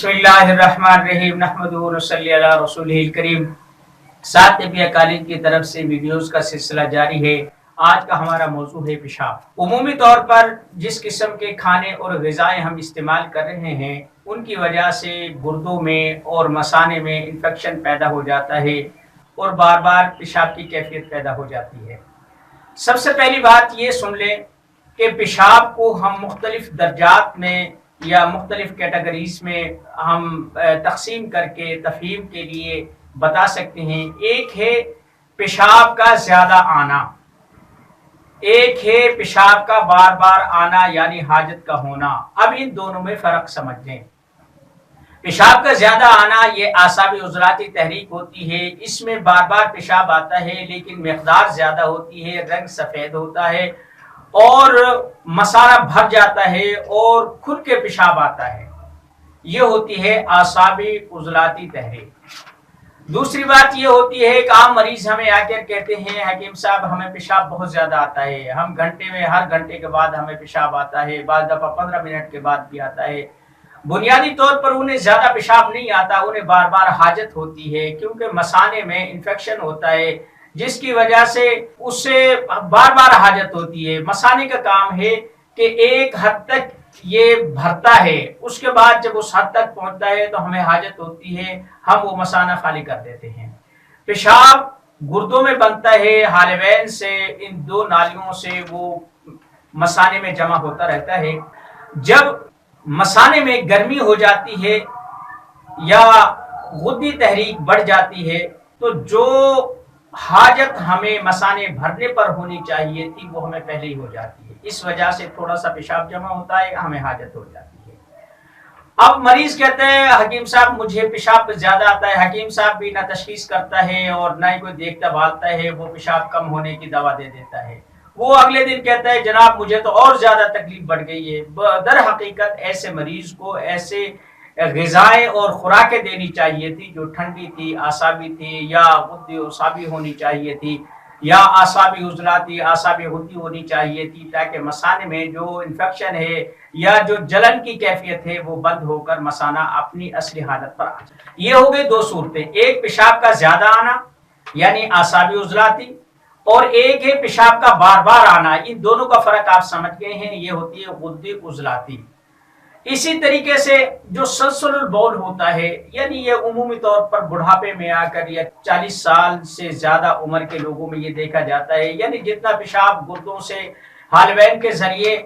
बिस्मिल्लाहिर्रहमानिर्रहीम नहमदुहु व नसल्ली अला रसूलिहिल करीम। साथ नबी कॉलेज की तरफ से वीडियोस का सिलसिला जारी है। आज का हमारा मौजू है पेशाब। उमूमी तौर पर जिस किस्म के खाने और ग़िज़ाएँ हम इस्तेमाल कर रहे हैं उनकी वजह से गुर्दों में और मसाने में इन्फेक्शन पैदा हो जाता है और बार बार पेशाब की कैफियत पैदा हो जाती है। सबसे पहली बात ये सुन लें कि पेशाब को हम मुख्तलिफ दर्जात में या मुख्तलिफ कैटेगरीज में हम तकसीम करके तफहीम के लिए बता सकते हैं। एक है पेशाब का ज़्यादा आना, एक है पेशाब का बार बार आना यानी हाजत का होना। अब इन दोनों में फ़र्क समझ लें। पेशाब का ज़्यादा आना ये आसाबी उज़लाती तहरीक होती है, इसमें बार बार पेशाब आता है लेकिन मिक़दार ज़्यादा होती है, रंग सफ़ेद होता है और मसाला भर जाता है और खुद के पेशाब आता है। ये होती है आसाबी उज़लाती तहरीक। दूसरी बात ये होती है कि आम मरीज हमें आकर कहते हैं हकीम साहब हमें पेशाब बहुत ज़्यादा आता है, हम घंटे में हर घंटे के बाद हमें पेशाब आता है, बाद दफ़ा 15 मिनट के बाद भी आता है। बुनियादी तौर पर उन्हें ज़्यादा पेशाब नहीं आता, उन्हें बार बार हाजत होती है क्योंकि मसाने में इन्फेक्शन होता है जिसकी वजह से उससे बार बार हाजत होती है। मसाने का काम है कि एक हद तक ये भरता है, उसके बाद जब उस हद तक पहुंचता है तो हमें हाजत होती है, हम वो मसाना खाली कर देते हैं। पेशाब गुर्दों में बनता है, हालवैन से इन दो नालियों से वो मसाने में जमा होता रहता है। जब मसाने में गर्मी हो जाती है या गुद्दी तहरीक बढ़ जाती है तो जो हाजत हमें मसाने भरने पर होनी चाहिए थी वो हमें पहले ही हो जाती है। इस वजह से थोड़ा सा पेशाब जमा होता है, हमें हाजत हो जाती है। अब मरीज कहते हैं हकीम साहब मुझे पेशाब ज्यादा आता है, हकीम साहब भी ना तशखीस करता है और ना ही कोई देखता भालता है, वो पेशाब कम होने की दवा दे देता है। वो अगले दिन कहता है जनाब मुझे तो और ज्यादा तकलीफ बढ़ गई है। दर हकीकत ऐसे मरीज को ऐसे ग़िज़ाएँ और खुराकें देनी चाहिए थी जो ठंडी थी, आसाबी थी या उसाबी होनी चाहिए थी या आसाबी उज़लाती आसाबी गुद्दी होनी चाहिए थी ताकि मसाने में जो इन्फेक्शन है या जो जलन की कैफियत है वो बंद होकर मसाना अपनी असली हालत पर आ जाए। ये हो गई दो सूरतें, एक पेशाब का ज़्यादा आना यानी आसाबी उज़लाती और एक है पेशाब का बार बार आना। इन दोनों का फ़र्क आप समझ गए हैं, ये होती है गुद्दी उज़लाती। इसी तरीके से जो सलसलुल बौल होता है यानी ये उमूमी तौर पर बुढ़ापे में आकर या 40 साल से ज्यादा उम्र के लोगों में ये देखा जाता है, यानी जितना पेशाब गुर्दों से हालवैन के जरिए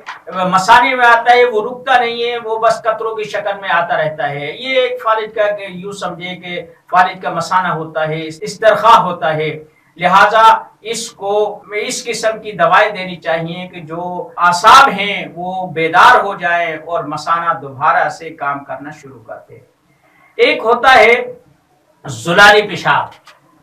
मसाने में आता है वो रुकता नहीं है, वो बस कतरों की शक्ल में आता रहता है। ये एक फालिज का यूं समझे कि फालिज का मसाना होता है, इस्तरखा होता है। लिहाजा इसको इस किस्म की दवाएं देनी चाहिए कि जो आसाब हैं वो बेदार हो जाए और मसाना दोबारा से काम करना शुरू करते। एक होता है जुलाली पेशाब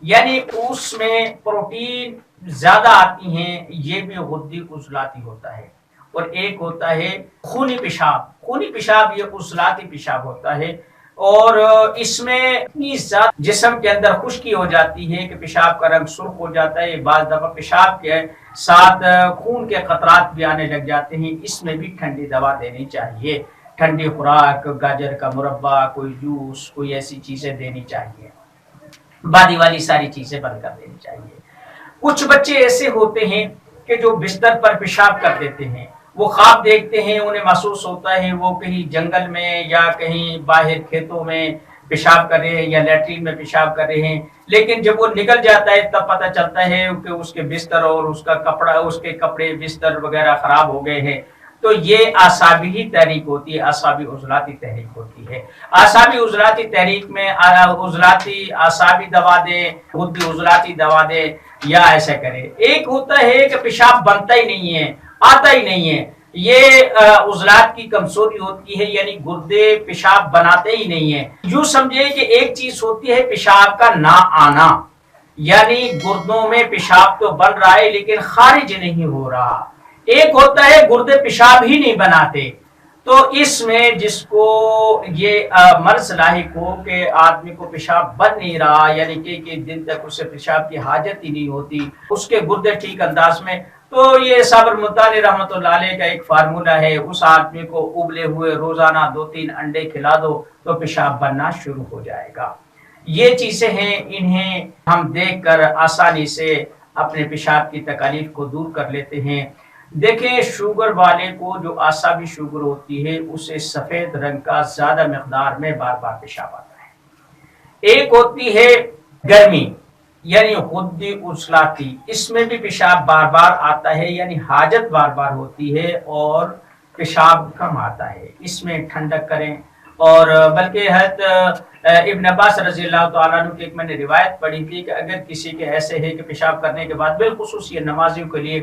यानी उसमें प्रोटीन ज्यादा आती हैं, ये भी गुद्दी उज़लाती होता है। और एक होता है खूनी पेशाब। खूनी पेशाब ये उज़लाती पेशाब होता है और इसमें इतनी ज्यादा जिस्म के अंदर खुश्की हो जाती है कि पेशाब का रंग सुर्ख हो जाता है, बाज़ दफा पेशाब के साथ खून के कतरात भी आने लग जाते हैं। इसमें भी ठंडी दवा देनी चाहिए, ठंडी खुराक, गाजर का मुरब्बा, कोई जूस, कोई ऐसी चीजें देनी चाहिए, बादी वाली सारी चीजें बंद कर देनी चाहिए। कुछ बच्चे ऐसे होते हैं कि जो बिस्तर पर पेशाब कर देते हैं, वो ख्वाब देखते हैं, उन्हें महसूस होता है वो कहीं जंगल में या कहीं बाहर खेतों में पेशाब कर रहे हैं या लैट्रिन में पेशाब कर रहे हैं, लेकिन जब वो निकल जाता है तब पता चलता है कि उसके बिस्तर और उसका कपड़ा, उसके कपड़े बिस्तर वगैरह खराब हो गए हैं। तो ये आसाबी ही तहरीक होती है, आसाबी उज़लाती तहरीक होती है। आसाबी उज़लाती तहरीक में उज़लाती आसाबी दवा दे, गुद्दी उज़लाती दवा दे या ऐसा करे। एक होता है कि पेशाब बनता ही नहीं है, आता ही नहीं है, ये उज़लात की कमजोरी होती है यानी गुर्दे पेशाब बनाते ही नहीं है। यूं समझे कि एक चीज होती है पेशाब का ना आना यानी गुर्दों में पेशाब तो बन रहा है लेकिन खारिज नहीं हो रहा। एक होता है गुर्दे पेशाब ही नहीं बनाते। तो इसमें जिसको ये मर्ज लाहिक हो कि आदमी को पेशाब बन नहीं रहा यानी कि दिन तक उसे पेशाब की हाजत ही नहीं होती, उसके गुर्दे ठीक अंदाज में تو یہ صابر ملتانی رحمتہ علیہ کا ایک فارمولہ ہے، اس آدمی کو ابلے ہوئے روزانہ 2-3 انڈے کھلا دو تو پیشاب بننا شروع ہو جائے گا۔ یہ چیزیں ہیں، انہیں ہم دیکھ کر آسانی سے اپنے پیشاب کی تکالیف کو دور کر لیتے ہیں۔ دیکھیں شوگر والے کو جو اعصابی شوگر ہوتی ہے اسے سفید رنگ کا زیادہ مقدار میں بار بار پیشاب آتا ہے۔ ایک ہوتی ہے گرمی یعنی غدی عضلاتی، اس میں بھی پیشاب بار بار آتا ہے، یعنی حاجت بار بار ہوتی ہے اور پیشاب کم آتا ہے، اس میں ٹھنڈک کریں۔ اور بلکہ حضرت ابن عباس رضی اللہ تعالیٰ عنہ کی ایک میں نے روایت پڑھی تھی کہ اگر کسی کے ایسے ہے کہ پیشاب کرنے کے بعد، بالخصوص یہ نمازیوں کے لیے،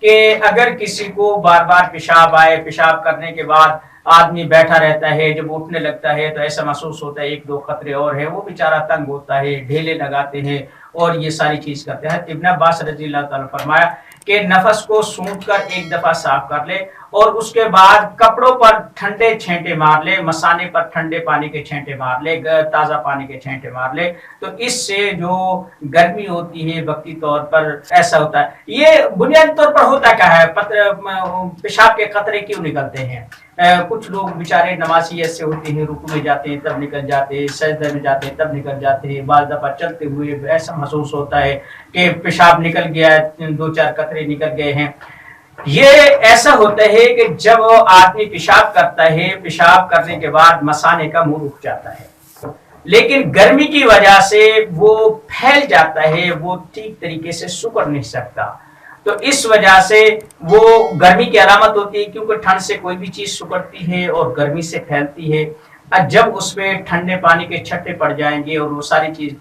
کہ اگر کسی کو بار بار پیشاب آئے، پیشاب کرنے کے بعد آدمی بیٹھا رہتا ہے، جب اٹھنے لگتا ہے تو ایسا محسوس ہوتا ہے 1-2 قطرے اور ہے، وہ بیچارہ تنگ ہوتا ہے، ڈھیلے لگاتے ہیں اور یہ ساری چیز کرتے ہیں۔ ابن عباس رضی اللہ تعالیٰ فرمایا کہ نفس کو سونٹ کر ایک دفعہ صاف کر لے اور اس کے بعد کپڑوں پر ٹھنڈے چھینٹے مار لے، مثانے پر ٹھنڈے پانی کے چھینٹے مار لے، تازہ پانی کے چھینٹے مار لے، تو اس سے جو گرمی ہوتی ہے وقتی طور پر ایسا ہوتا ہے۔ یہ بنیادی طور پر ہوتا کیا ہے، پیشاب کے قطرے کیوں نکلتے ہیں؟ کچھ لوگ بیچارے نمازی ایسے ہوتے ہیں، رکوع میں جاتے ہیں تب نکل جاتے ہیں، سجدے میں جاتے ہیں تب نکل جاتے ہیں، بعض دفعہ چلتے ہوئے ایسا محسوس ہوتا ہے کہ پیشاب نکل گیا ہے، 2-4 قطرے نکل گئے ہیں۔ یہ ایسا ہوتا ہے کہ جب آدمی پیشاب کرتا ہے، پیشاب کرنے کے بعد مثانے کا منہ رک جاتا ہے، لیکن گرمی کی وجہ سے وہ پھیل جاتا ہے، وہ ٹھیک طریقے سے سکڑ نہیں سکتا، تو اس وجہ سے وہ گرمی کی علامت ہوتی ہے، کیونکہ ٹھنڈ سے کوئی بھی چیز سکڑتی ہے اور گرمی سے پھیلتی ہے۔ جب اس میں ٹھنڈے پانی کے چھٹے پڑ جائیں گے اور وہ ساری چیز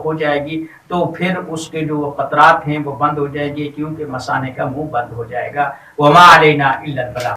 ہو جائے گی تو پھر اس کے جو قطرات ہیں وہ بند ہو جائیں گے، کیونکہ مثانے کا منہ بند ہو جائے گا۔ وما علینا الا البلاغ۔